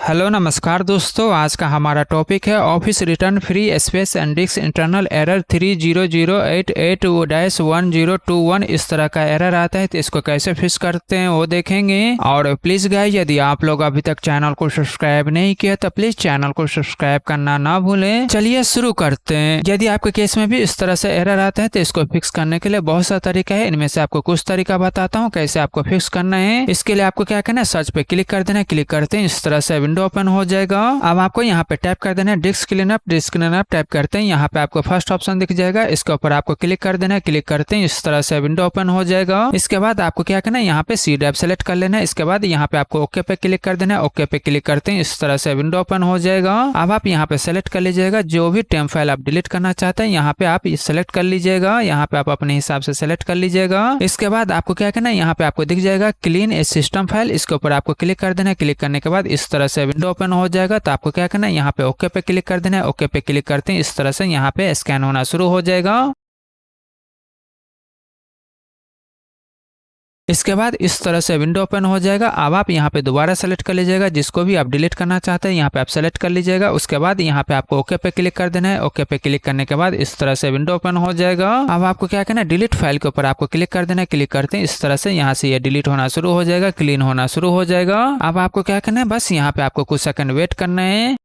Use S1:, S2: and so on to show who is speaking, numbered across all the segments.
S1: Hello नमस्कार दोस्तों। आज का हमारा टॉपिक है office return free space and disk internal error 30088-1021। इस तरह का एरर आता है तो इसको कैसे फिक्स करते हैं वो देखेंगे। और प्लीज गाइस, यदि आप लोग अभी तक चैनल को सब्सक्राइब नहीं किया तो प्लीज चैनल को सब्सक्राइब करना ना भूलें। चलिए शुरू करते हैं। यदि आपके केस में भी इस तरह से एरर आता है तो इसको फिक्स करने के लिए बहुत सा तरीका है। इनमें से आपको कुछ तरीका बताता हूँ कैसे आपको फिक्स करना है। इसके लिए आपको क्या करना है, सर्च पे क्लिक कर देना है। क्लिक करते हैं इस तरह से विंडो ओपन हो जाएगा। अब आपको यहाँ पे टाइप कर देना है डिस्क क्लीनअप टाइप करते हैं। यहाँ पे आपको फर्स्ट ऑप्शन दिख जाएगा, इसके ऊपर आपको क्लिक कर देना है। क्लिक करते हैं इस तरह से विंडो ओपन हो जाएगा। इसके बाद आपको क्या करना है, यहाँ पे सी ड्राइव सेलेक्ट कर लेना है। इसके बाद यहाँ पे आपको ओके पे क्लिक कर देना है। ओके पे क्लिक करते हैं इस तरह से विंडो ओपन हो जाएगा। अब आप यहाँ पे सेलेक्ट कर लीजिएगा जो भी टेम्प फाइल आप डिलीट करना चाहते हैं, यहाँ पे आप सेलेक्ट कर लीजिएगा। यहाँ पे आप अपने हिसाब से सेलेक्ट कर लीजिएगा। इसके बाद आपको क्या करना है, यहाँ पे आपको दिख जाएगा क्लीन ए सिस्टम फाइल, इसके ऊपर आपको क्लिक कर देना है। क्लिक करने के बाद इस तरह से विंडो ओपन हो जाएगा। तो आपको क्या करना है, यहाँ पे ओके पे क्लिक कर देना है। ओके पे क्लिक करते हैं इस तरह से यहाँ पे स्कैन होना शुरू हो जाएगा। इसके बाद इस तरह से विंडो ओपन हो जाएगा। अब आप यहाँ पे दोबारा सेलेक्ट कर लीजिएगा जिसको भी आप डिलीट करना चाहते हैं, यहाँ पे आप सेलेक्ट कर लीजिएगा। उसके बाद यहाँ पे आपको ओके पे क्लिक कर देना है। ओके पे क्लिक करने के बाद इस तरह से विंडो ओपन हो जाएगा। अब आपको क्या करना है, डिलीट फाइल के ऊपर आपको क्लिक कर देना है। क्लिक करते हैं इस तरह से यहाँ से ये डिलीट होना शुरू हो जाएगा, क्लीन होना शुरू हो जाएगा। अब आपको क्या करना है, बस यहाँ पे आपको कुछ सेकंड वेट करना है।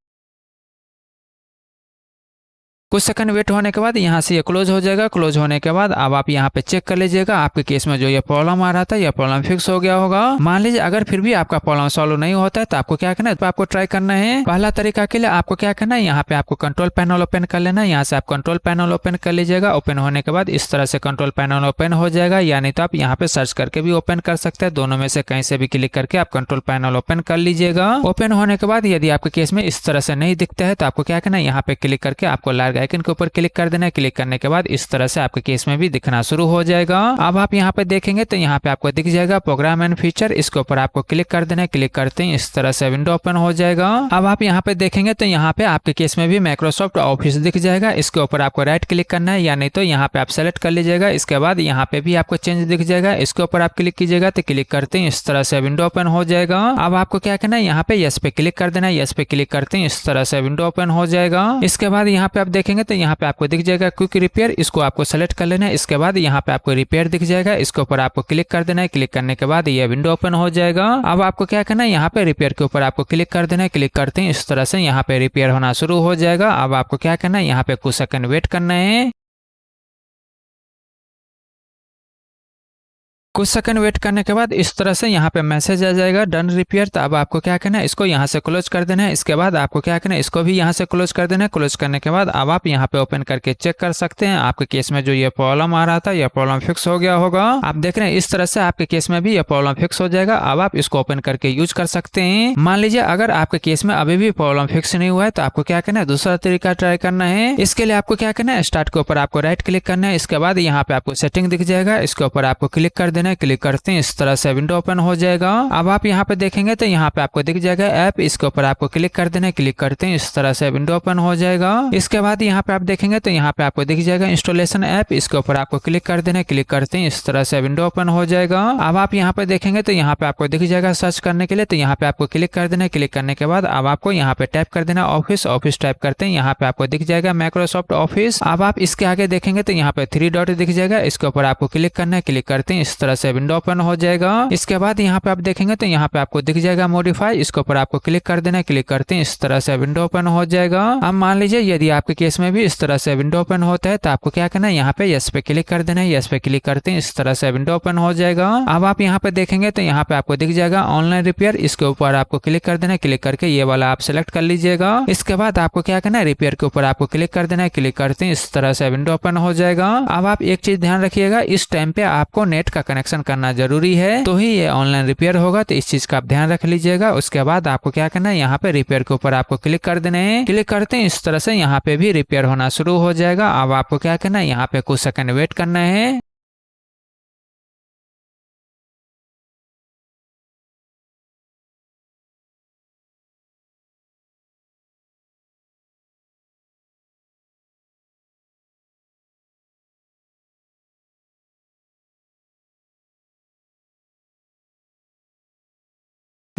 S1: कुछ सेकंड वेट होने के बाद यहाँ से ये क्लोज हो जाएगा। क्लोज होने के बाद अब आप यहाँ पे चेक कर लीजिएगा आपके केस में जो ये प्रॉब्लम आ रहा था, ये प्रॉब्लम फिक्स हो गया होगा। मान लीजिए अगर फिर भी आपका प्रॉब्लम सॉल्व नहीं होता है तो आपको क्या करना है, तो आपको ट्राई करना है। पहला तरीका के लिए आपको क्या करना है, यहाँ पे आपको कंट्रोल पैनल ओपन कर लेना है। यहाँ से आप कंट्रोल पैनल ओपन कर लीजिएगा। ओपन होने के बाद इस तरह से कंट्रोल पैनल ओपन हो जाएगा, यानी तो आप यहाँ पे सर्च करके भी ओपन कर सकते हैं। दोनों में से कहीं से भी क्लिक करके आप कंट्रोल पैनल ओपन कर लीजिएगा। ओपन होने के बाद यदि आपके केस में इस तरह से नहीं दिखता है तो आपको क्या करना है, यहाँ पे क्लिक करके आपको लाल आइकन के ऊपर क्लिक कर देना है। क्लिक करने के बाद इस तरह से आपके केस में भी दिखना शुरू हो जाएगा। अब आप यहाँ पे देखेंगे तो यहाँ पे आपको दिख जाएगा प्रोग्राम एंड फीचर, इसके ऊपर आपको क्लिक कर देना है। क्लिक करते हैं इस तरह से विंडो ओपन हो जाएगा। अब आप यहाँ पे देखेंगे तो यहाँ पे आपके केस में भी माइक्रोसॉफ्ट ऑफिस दिख जाएगा। इसके ऊपर आपको राइट क्लिक करना है, या नहीं तो यहाँ पे आप सेलेक्ट कर लीजिएगा। इसके बाद यहाँ पे भी आपको चेंज दिख जाएगा, इसके ऊपर आप क्लिक कीजिएगा। तो क्लिक करते हैं इस तरह से विंडो ओपन हो जाएगा। अब आपको क्या करना है, यहाँ पे यस पे क्लिक कर देना है। यस पे क्लिक करते हैं इस तरह से विंडो ओपन हो जाएगा। इसके बाद यहाँ पे आप देखेंगे तो यहाँ पे आपको दिख जाएगा क्विक रिपेयर, इसको आपको सेलेक्ट कर लेना है। इसके बाद यहाँ पे आपको रिपेयर दिख जाएगा, इसके ऊपर आपको क्लिक कर देना है। क्लिक करने के बाद ये विंडो ओपन हो जाएगा। अब आपको क्या करना है, यहाँ पे रिपेयर के ऊपर आपको क्लिक कर देना है। क्लिक करते हैं इस तरह से यहाँ पे रिपेयर होना शुरू हो जाएगा। अब आपको क्या करना है, यहाँ पे कुछ सेकंड वेट करना है। कुछ सेकंड वेट करने के बाद इस तरह से यहाँ पे मैसेज आ जाएगा डन रिपेयर। तो अब आपको क्या करना है, इसको यहाँ से क्लोज कर देना है। इसके बाद आपको क्या करना है, इसको भी यहाँ से क्लोज कर देना है। क्लोज करने के बाद अब आप यहाँ पे ओपन करके चेक कर सकते हैं आपके केस में जो ये प्रॉब्लम आ रहा था, यह प्रॉब्लम फिक्स हो गया होगा। आप देख रहे हैं इस तरह से आपके केस में भी यह प्रॉब्लम फिक्स हो जाएगा। अब आप इसको ओपन करके यूज कर सकते हैं। मान लीजिए अगर आपके केस में अभी भी प्रॉब्लम फिक्स नहीं हुआ है तो आपको क्या करना है, दूसरा तरीका ट्राई करना है। इसके लिए आपको क्या करना है, स्टार्ट के ऊपर आपको राइट क्लिक करना है। इसके बाद यहाँ पे आपको सेटिंग दिख जाएगा, इसके ऊपर आपको क्लिक कर देना है। क्लिक करते हैं इस तरह से विंडो ओपन हो जाएगा। अब आप यहाँ पे देखेंगे तो यहाँ पे आपको दिख जाएगा ऐप, इसके ऊपर आपको क्लिक कर देना है। क्लिक करते हैं इस तरह से विंडो ओपन हो जाएगा। इसके बाद यहाँ पे आप देखेंगे तो यहाँ पे आपको दिख जाएगा इंस्टॉलेशन ऐप, इसके ऊपर आपको क्लिक कर देना है। क्लिक करते हैं इस तरह से विंडो ओपन हो जाएगा। अब आप यहाँ पे देखेंगे तो यहाँ पे आपको दिख जाएगा सर्च करने के लिए, तो यहाँ पे आपको क्लिक कर देना है। क्लिक करने के बाद अब आपको यहाँ पे टाइप कर देना ऑफिस। ऑफिस टाइप करते हैं, यहाँ पे आपको दिख जाएगा माइक्रोसॉफ्ट ऑफिस। अब आप इसके आगे देखेंगे तो यहाँ पे 3 डॉट दिख जाएगा, इसके ऊपर आपको क्लिक करना है। क्लिक करते हैं इस तरह से विंडो ओपन हो जाएगा। इसके बाद यहाँ पे आप देखेंगे तो यहाँ पे आपको दिख जाएगा मॉडिफाई, इसके ऊपर आपको क्लिक कर देना है। क्लिक करते हैं इस तरह से विंडो ओपन हो जाएगा। अब मान लीजिए यदि आपके केस में भी इस तरह से विंडो ओपन होता है तो आपको क्या करना है, यहाँ पे यस पे क्लिक कर देना है। यस पे क्लिक करते हैं इस तरह से विंडो ओपन हो जाएगा। अब आप यहाँ पे देखेंगे तो यहाँ पे आपको दिख जाएगा ऑनलाइन रिपेयर, इसके ऊपर आपको क्लिक कर देना है। क्लिक करके ये वाला आप सेलेक्ट कर लीजिएगा। इसके बाद आपको क्या करना है, रिपेयर के ऊपर आपको क्लिक कर देना है। क्लिक करते हैं इस तरह से विंडो ओपन हो जाएगा। अब आप एक चीज ध्यान रखिएगा, इस टाइम पे आपको नेट का कनेक्शन करना जरूरी है, तो ही ये ऑनलाइन रिपेयर होगा। तो इस चीज का आप ध्यान रख लीजिएगा। उसके बाद आपको क्या करना है, यहाँ पे रिपेयर के ऊपर आपको क्लिक कर देना है। क्लिक करते हैं इस तरह से यहाँ पे भी रिपेयर होना शुरू हो जाएगा। अब आपको क्या करना है, यहाँ पे कुछ सेकंड वेट करना है।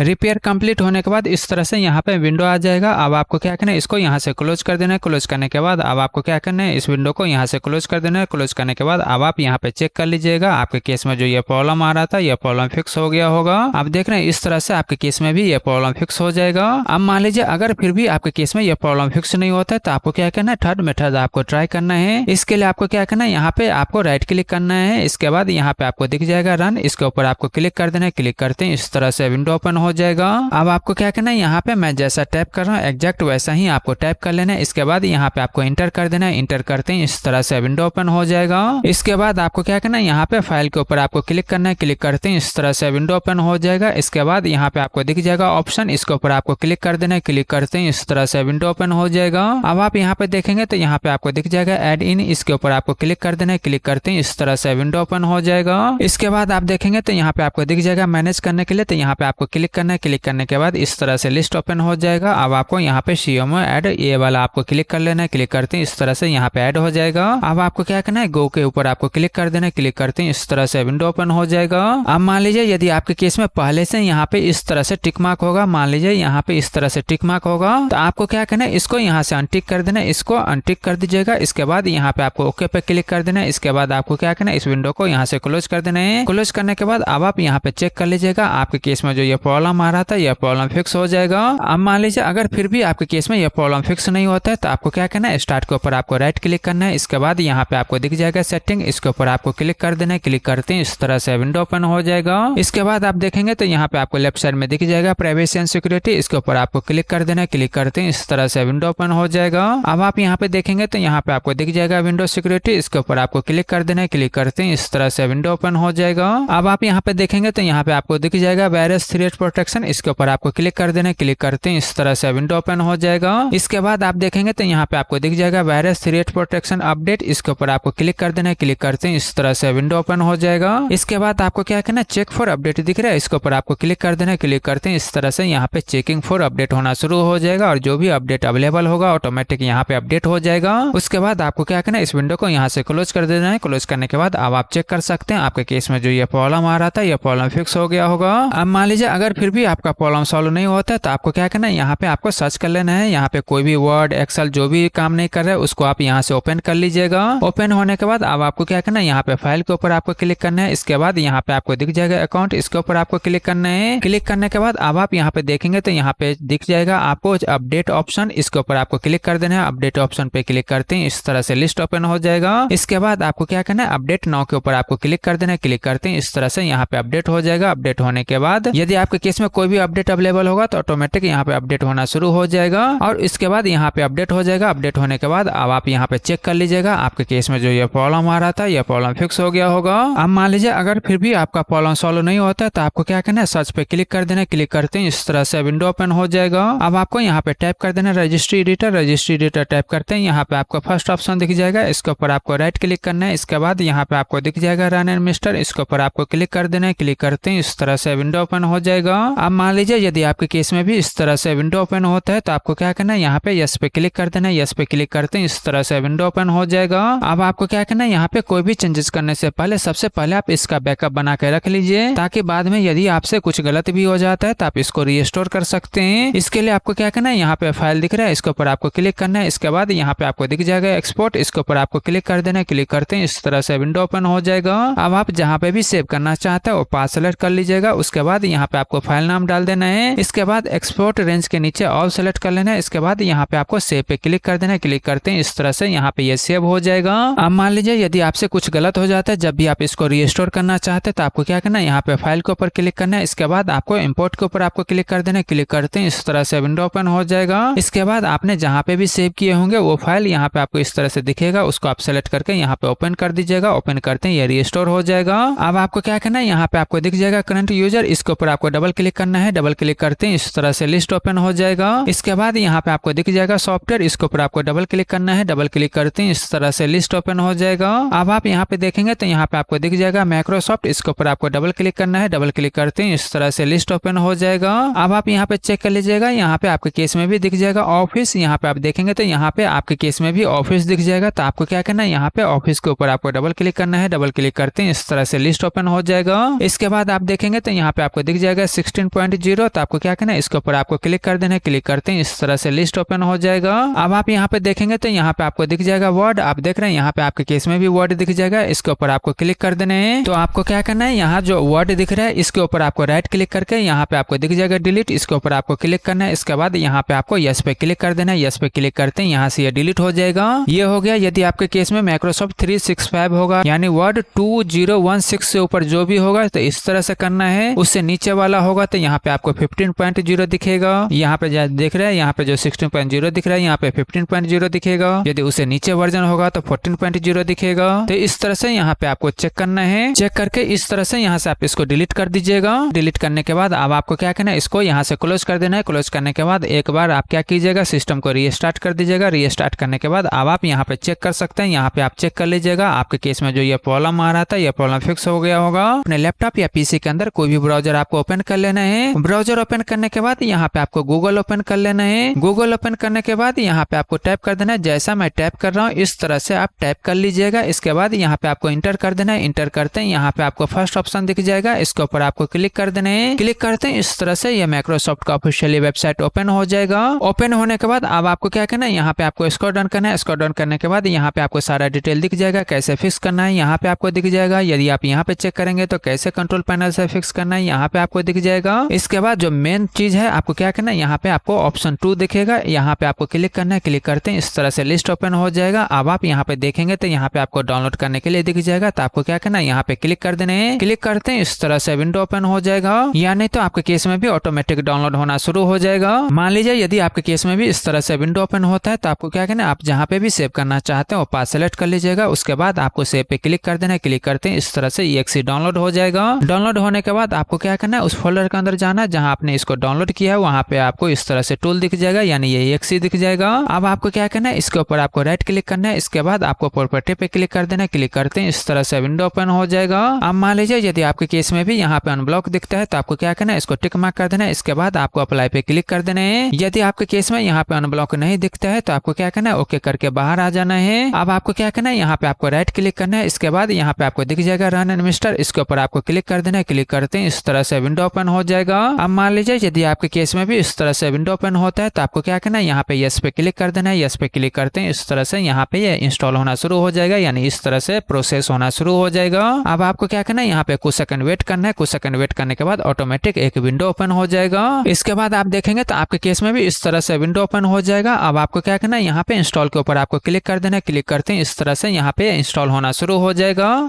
S1: रिपेयर कंप्लीट होने के बाद इस तरह से यहाँ पे विंडो आ जाएगा। अब आपको क्या करना है, इसको यहाँ से क्लोज कर देना है। क्लोज करने के बाद अब आपको क्या करना है, इस विंडो को यहाँ से क्लोज कर देना है। क्लोज करने के बाद अब आप यहाँ पे चेक कर लीजिएगा आपके केस में जो ये प्रॉब्लम आ रहा था ये प्रॉब्लम फिक्स हो गया होगा। आप देख रहे हैं इस तरह से आपके केस में भी ये प्रॉब्लम फिक्स हो जाएगा। अब मान लीजिए अगर फिर भी आपके केस में ये प्रॉब्लम फिक्स नहीं होता है तो आपको क्या करना है, थर्ड मेथड आपको ट्राई करना है। इसके लिए आपको क्या करना है, यहाँ पे आपको राइट क्लिक करना है। इसके बाद यहाँ पे आपको दिख जाएगा रन, इसके ऊपर आपको क्लिक कर देना है। क्लिक करते हैं इस तरह से विंडो ओपन हो जाएगा। अब आपको क्या करना है, यहाँ पे मैं जैसा टाइप कर रहा हूँ एग्जैक्ट वैसा ही आपको टाइप कर लेना है। इसके बाद यहाँ पे आपको इंटर कर देना है। इंटर करते हैं इस तरह से विंडो ओपन हो जाएगा। इसके बाद आपको क्या करना है, यहाँ पे फाइल के ऊपर आपको क्लिक करना है। क्लिक करते हैं इस तरह से विंडो ओपन हो जाएगा। इसके बाद यहाँ पे आपको दिख जाएगा ऑप्शन, इसके ऊपर आपको क्लिक कर देना है। क्लिक करते हैं इस तरह से विंडो ओपन हो जाएगा। अब आप यहाँ पे देखेंगे तो यहाँ पे आपको दिख जाएगा ऐड इन, इसके ऊपर आपको क्लिक कर देना है। क्लिक करते हैं इस तरह से विंडो ओपन हो जाएगा। इसके बाद आप देखेंगे तो यहाँ पे आपको दिख जाएगा मैनेज करने के लिए, तो यहाँ पे आपको क्लिक करना है। क्लिक करने के बाद इस तरह से लिस्ट ओपन हो जाएगा। अब आपको यहाँ पे CMO ऐड ये वाला आपको क्लिक कर लेना है। क्लिक करते हैं इस तरह से यहाँ पे ऐड हो जाएगा। अब आपको क्या करना है, गो के ऊपर आपको क्लिक कर देना है। क्लिक करते हैं इस तरह से विंडो ओपन हो जाएगा। अब मान लीजिए यदि आपके केस में पहले से यहाँ पे इस तरह से टिक मार्क होगा, मान लीजिए यहाँ पे इस तरह से टिक मार्क होगा, तो आपको क्या करना है, इसको यहाँ से अनटिक कर देना है। इसको अनटिक कर दीजिएगा। इसके बाद यहाँ पे आपको ओके पे क्लिक कर देना है। इसके बाद आपको क्या करना है, इस विंडो को यहाँ से क्लोज कर देना है। क्लोज करने के बाद अब आप यहाँ पे चेक कर लीजिएगा आपके केस में जो ये प्रॉब्लम आ रहा था ये प्रॉब्लम फिक्स हो जाएगा। अब मान लीजिए अगर फिर भी आपके केस में ये प्रॉब्लम फिक्स नहीं होता है तो आपको क्या करना है, स्टार्ट के ऊपर आपको राइट क्लिक करना है। इसके बाद यहाँ पे आपको दिख जाएगा सेटिंग, इसके ऊपर आपको क्लिक कर देना है। क्लिक करते हैं इस तरह से विंडो ओपन हो जाएगा। इसके बाद आप देखेंगे तो यहाँ पे आपको लेफ्ट साइड में दिख जाएगा प्राइवेसी एंड सिक्योरिटी, इसके ऊपर आपको क्लिक कर देना है। क्लिक करते हैं इस तरह से विंडो ओपन हो जाएगा। अब आप यहाँ पे देखेंगे तो यहाँ पे आपको दिख जाएगा विंडो सिक्योरिटी, इसके ऊपर आपको क्लिक कर देना है। क्लिक करते हैं इस तरह से विंडो ओपन हो जाएगा। अब आप यहाँ पे देखेंगे तो यहाँ पे आपको दिख जाएगा वायरस थ्रेट प्रोटेक्शन, इसके ऊपर आपको क्लिक कर देना है। क्लिक करते हैं इस तरह से विंडो ओपन हो जाएगा। इसके बाद आप देखेंगे तो यहाँ पे आपको दिख जाएगा वायरस थ्रेट प्रोटेक्शन अपडेट, इसके ऊपर आपको क्लिक कर देना है। क्लिक करते हैं इस तरह से विंडो ओपन हो जाएगा। इसके बाद आपको क्या करना है, चेक फॉर अपडेट दिख रहा है, इसके ऊपर आपको क्लिक कर देना है। क्लिक करते हैं इस तरह से यहाँ पे चेकिंग फॉर अपडेट होना शुरू हो जाएगा और जो भी अपडेट अवेलेबल होगा ऑटोमेटिक यहाँ पे अपडेट हो जाएगा। उसके बाद आपको क्या करना है, इस विंडो को यहाँ से क्लोज कर देना है। क्लोज करने के बाद अब आप चेक कर सकते हैं आपके केस में जो ये प्रॉब्लम आ रहा था ये प्रॉब्लम फिक्स हो गया होगा। अब मान लीजिए अगर फिर भी आपका प्रॉब्लम सॉल्व नहीं होता है तो आपको क्या करना है, यहाँ पे आपको सर्च कर लेना है। यहाँ पे कोई भी वर्ड एक्सेल जो भी काम नहीं कर रहा है उसको आप यहाँ से ओपन कर लीजिएगा। ओपन होने के बाद अब आपको क्या करना है, यहाँ पे फाइल के ऊपर आपको क्लिक करना है। इसके बाद यहाँ पे आपको दिख जाएगा अकाउंट, इसके ऊपर आपको क्लिक करना है। क्लिक करने के बाद अब आप यहाँ पे देखेंगे तो यहाँ पे दिख जाएगा आपको अपडेट ऑप्शन, इसके ऊपर आपको क्लिक कर देना है। अपडेट ऑप्शन पे क्लिक करते हैं इस तरह से लिस्ट ओपन हो जाएगा। इसके बाद आपको क्या करना है, अपडेट नाउ के ऊपर आपको क्लिक कर देना है। क्लिक करते हैं इस तरह से यहाँ पे अपडेट हो जाएगा। अपडेट होने के बाद यदि आपके केस में कोई भी अपडेट अवेलेबल होगा तो ऑटोमेटिक यहाँ पे अपडेट होना शुरू हो जाएगा और इसके बाद यहाँ पे अपडेट हो जाएगा। अपडेट होने के बाद अब आप यहाँ पे चेक कर लीजिएगा आपके केस में जो ये प्रॉब्लम आ रहा था ये प्रॉब्लम फिक्स हो गया होगा। अब मान लीजिए अगर फिर भी आपका प्रॉब्लम सॉल्व नहीं होता है तो आपको क्या करना है, सर्च पे क्लिक कर देना है। क्लिक करते हैं इस तरह से विंडो ओपन हो जाएगा। अब आपको यहाँ पे टाइप कर देना registry editor. Registry editor type करते हैं, यहाँ पे आपको फर्स्ट ऑप्शन दिख जाएगा, इसके ऊपर आपको राइट क्लिक करना है। इसके बाद यहाँ पे आपको दिख जाएगा रन एंड मिस्टर, इसके ऊपर आपको क्लिक कर देना है। क्लिक करते हैं इस तरह से विंडो ओपन हो जाएगा। अब मान लीजिए यदि आपके केस में भी इस तरह से विंडो ओपन होता है तो आपको क्या करना है, यहाँ पे यस पे क्लिक कर देना है। यस पे क्लिक करते हैं इस तरह से विंडो ओपन हो जाएगा। अब आपको क्या करना है, यहाँ पे कोई भी चेंजेस करने से पहले सबसे पहले आप इसका बैकअप बना के रख लीजिए ताकि बाद में यदि आपसे कुछ गलत भी हो जाता है तो आप इसको रीस्टोर कर सकते हैं। इसके लिए आपको क्या करना है, यहाँ पे फाइल दिख रहा है, इसके ऊपर आपको क्लिक करना है। इसके बाद यहाँ पे आपको दिख जाएगा एक्सपोर्ट, इसके ऊपर आपको क्लिक कर देना है। क्लिक करते हैं इस तरह से विंडो ओपन हो जाएगा। अब आप जहाँ पे भी सेव करना चाहते हैं वो पाथ सेलेक्ट कर लीजिएगा। उसके बाद यहाँ पे आपको फाइल नाम डाल देना है। इसके बाद एक्सपोर्ट रेंज के नीचे ऑल सेलेक्ट कर लेना है। इसके बाद यहाँ पे आपको सेव पे क्लिक कर देना है। क्लिक करते हैं इस तरह से यहाँ पे ये सेव हो जाएगा। अब मान लीजिए यदि आपसे कुछ गलत हो जाता है जब भी आप इसको रीस्टोर करना चाहते हैं तो आपको क्या करना है, यहाँ पे फाइल के ऊपर क्लिक करना है। इसके बाद आपको इंपोर्ट के ऊपर आपको क्लिक कर देना है। क्लिक करते हैं इस तरह से विंडो ओपन हो जाएगा। इसके बाद आपने जहाँ पे भी सेव किए होंगे वो फाइल यहाँ पे आपको इस तरह से दिखेगा, उसको आप सेलेक्ट करके यहाँ पे ओपन कर दीजिएगा। ओपन करते हैं ये रीस्टोर हो जाएगा। अब आपको क्या करना है, यहाँ पे आपको दिख जाएगा करंट यूजर, इसके ऊपर आपको डबल क्लिक करना है। डबल क्लिक करते हैं इस तरह से लिस्ट ओपन हो जाएगा। इसके बाद यहाँ पे आपको दिख जाएगा सॉफ्टवेयर, इसके ऊपर आपको डबल क्लिक करना है। डबल क्लिक करते हैं इस तरह से लिस्ट ओपन हो जाएगा। अब आप यहाँ पे देखेंगे तो यहाँ पे आपको दिख जाएगा माइक्रोसॉफ्ट, इसके ऊपर आपको डबल क्लिक करना है। डबल क्लिक करते हैं इस तरह से लिस्ट ओपन हो जाएगा। अब आप यहाँ पे चेक कर लीजिएगा, यहाँ पे आपके केस में भी दिख जाएगा ऑफिस। यहाँ पे आप देखेंगे तो यहाँ पे आपके केस में भी ऑफिस दिख जाएगा। तो आपको क्या करना है, यहाँ पे ऑफिस के ऊपर आपको डबल क्लिक करना है। डबल क्लिक करते हैं इस तरह से लिस्ट ओपन हो जाएगा। इसके बाद आप देखेंगे तो यहाँ पे आपको दिख जाएगा 16.0, तो आपको क्या करना है, इसके ऊपर आपको क्लिक कर देना है। क्लिक करते हैं इस तरह से लिस्ट ओपन हो जाएगा। अब आप यहाँ पे देखेंगे तो यहाँ पे आपको दिख जाएगा वर्ड। आप देख रहे हैं यहाँ पे आपके केस में भी वर्ड दिख जाएगा। इसके ऊपर आपको क्लिक कर देना है। तो आपको क्या करना है, यहाँ जो वर्ड दिख रहा है इसके ऊपर आपको राइट क्लिक करके यहाँ पे आपको दिख जाएगा डिलीट, इसके ऊपर आपको क्लिक करना है। इसके बाद यहाँ पे आपको यस पे क्लिक कर देना है। यस पे क्लिक करते हैं यहाँ से ये डिलीट हो जाएगा। ये हो गया। यदि आपके केस में माइक्रोसॉफ्ट 365 होगा यानी वर्ड 2016 से ऊपर जो भी होगा तो इस तरह से करना है। उससे नीचे वाला होगा तो यहाँ पे आपको 15.0 दिखेगा। यहाँ पे देख रहे हैं यहाँ पे जो 16.0 दिख रहा है यहाँ पे 15.0 दिखेगा। यदि उससे नीचे वर्जन होगा तो 14.0 दिखेगा। तो इस तरह से यहाँ पे आपको चेक करना है। चेक करके इस तरह से यहाँ से आप इसको डिलीट कर दीजिएगा। डिलीट करने के बाद अब आपको क्या करना है, इसको यहाँ से क्लोज कर देना है। क्लोज करने के बाद एक बार आप क्या कीजिएगा, सिस्टम को रीस्टार्ट कर दीजिएगा। रीस्टार्ट करने के बाद अब आप यहाँ पे चेक कर सकते हैं। यहाँ पे आप चेक कर लीजिएगा आपके केस में जो ये प्रॉब्लम आ रहा था ये प्रॉब्लम फिक्स हो गया होगा। अपने लैपटॉप या पीसी के अंदर कोई भी ब्राउजर आपको ओपन कर लेना है। ब्राउजर ओपन करने के बाद यहाँ पे आपको गूगल ओपन कर लेना है। गूगल ओपन करने के बाद यहाँ पे आपको टाइप कर देना है। जैसा मैं टाइप कर रहा हूँ इस तरह से आप टाइप कर लीजिएगा। इसके बाद यहाँ पे आपको इंटर कर देना है। इंटर करते हैं यहाँ पे आपको फर्स्ट ऑप्शन दिख जाएगा, इसके ऊपर आपको क्लिक कर देना है। क्लिक करते हैं इस तरह से ये माइक्रोसॉफ्ट का ऑफिशियली वेबसाइट ओपन हो जाएगा। ओपन होने के बाद अब आपको क्या करना है, यहाँ पे आपको स्क्रॉल डाउन करना है। स्क्रॉल डाउन करने के बाद यहाँ पे आपको सारा डिटेल दिख जाएगा, कैसे फिक्स करना है यहाँ पे आपको दिख जाएगा। यदि आप यहाँ पे चेक करेंगे तो कैसे कंट्रोल पैनल से फिक्स करना है यहाँ पे आपको दिख जाएगा। इसके बाद जो मेन चीज है आपको क्या करना है, यहाँ पे आपको ऑप्शन 2 दिखेगा, यहाँ पे आपको क्लिक करना है। क्लिक करते हैं इस तरह से लिस्ट ओपन हो जाएगा। अब आप यहाँ पे देखेंगे तो यहाँ पे आपको डाउनलोड करने के लिए दिख जाएगा। तो आपको क्या करना है, यहाँ पे क्लिक कर देना है। क्लिक करते हैं इस तरह से विंडो ओपन हो जाएगा। या नहीं तो आपके केस में भी ऑटोमेटिक डाउनलोड होना शुरू हो जाएगा। मान लीजिए यदि आपके केस में भी इस तरह से विंडो ओपन होता है तो आपको क्या करना है, आप जहाँ पे भी सेव करना चाहते हैं वो पाथ सेलेक्ट कर लीजिएगा। उसके बाद आपको सेव पे क्लिक कर देना है। क्लिक करते हैं इस तरह से EXE डाउनलोड हो जाएगा। डाउनलोड होने के बाद आपको क्या करना है, उस फोल्डर के अंदर जाना है जहाँ आपने इसको डाउनलोड किया है। वहाँ पे आपको इस तरह से टूल दिख जाएगा यानी ये EXE दिख जाएगा। अब आपको क्या करना है, इसके ऊपर आपको राइट क्लिक करना है। इसके बाद आपको प्रॉपर्टी पे क्लिक कर देना है। क्लिक करते हैं इस तरह से विंडो ओपन हो जाएगा। अब मान लीजिए यदि आपके केस में भी यहाँ पे अनब्लॉक दिखता है तो आपको क्या करना है, इसको टिक मार्क कर देना है। इसके बाद आपको अप्लाई पे क्लिक कर देना है। यदि आपके केस में यहाँ पे अनब्लॉक नहीं दिखता है तो आपको क्या करना है, ओके करके बाहर आ जाना है। अब आपको क्या करना है, यहाँ पे आपको राइट क्लिक करना है। इसके बाद यहाँ पे आपको दिख जाएगा रन एडमिनिस्टर, इसके ऊपर आपको क्लिक कर देना है। क्लिक करते हैं इस तरह से विंडो ओपन हो जाएगा। अब मान लीजिए यदि आपके केस में भी इस तरह से विंडो ओपन होता है तो आपको क्या करना है, यहाँ पे यस पे क्लिक कर देना है। यस पे क्लिक करते हैं इस तरह से यहाँ पे ये इंस्टॉल होना शुरू हो जाएगा यानी इस तरह से प्रोसेस होना शुरू हो जाएगा। अब आपको क्या करना है, यहाँ पे कुछ सेकंड वेट करना है। कुछ सेकंड वेट करने के बाद ऑटोमेटिक एक विंडो ओपन हो जाएगा। इसके बाद आप देखेंगे तो आपके केस में भी इस तरह से विंडो ओपन हो जाएगा। अब आपको क्या करना है, यहाँ पे इंस्टॉल के ऊपर आपको क्लिक कर देना है। क्लिक करते हैं इस तरह से यहाँ पे इंस्टॉल होना शुरू हो जाएगा।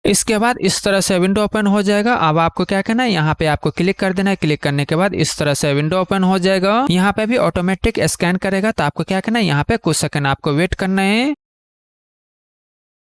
S1: इसके बाद इस तरह से विंडो ओपन हो जाएगा। अब आपको क्या करना है, यहाँ पे आपको क्लिक कर देना है। क्लिक करने के बाद इस तरह से विंडो ओपन हो जाएगा। यहाँ पे भी ऑटोमेटिक स्कैन करेगा तो आपको क्या करना है, यहाँ पे कुछ सेकंड आपको वेट करना है।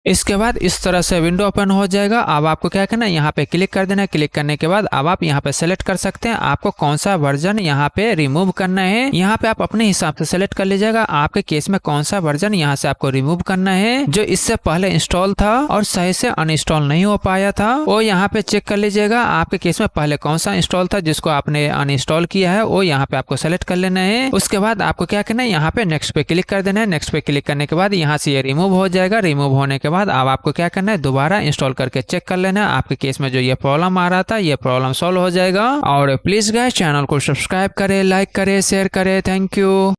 S1: इसके बाद इस तरह से विंडो ओपन हो जाएगा। अब आपको क्या करना है, यहाँ पे क्लिक कर देना है। क्लिक करने के बाद अब आप यहाँ पे सेलेक्ट कर सकते हैं आपको कौन सा वर्जन यहाँ पे रिमूव करना है। यहाँ पे आप अपने हिसाब से सेलेक्ट कर लीजिएगा आपके केस में कौन सा वर्जन यहाँ से आपको रिमूव करना है जो इससे पहले इंस्टॉल था और सही से अनइंस्टॉल नहीं हो पाया था। वो यहाँ पे चेक कर लीजिएगा आपके केस में पहले कौन सा इंस्टॉल था जिसको आपने अनइंस्टॉल किया है, वो यहाँ पे आपको सेलेक्ट कर लेना है। उसके बाद आपको क्या करना है, यहाँ पे नेक्स्ट पे क्लिक कर देना है। नेक्स्ट पे क्लिक करने के बाद यहाँ से ये रिमूव हो जाएगा। रिमूव होने के बाद अब आपको क्या करना है, दोबारा इंस्टॉल करके चेक कर लेना है आपके केस में जो ये प्रॉब्लम आ रहा था ये प्रॉब्लम सॉल्व हो जाएगा। और प्लीज गाइस चैनल को सब्सक्राइब करें, लाइक करें, शेयर करें। Thank you.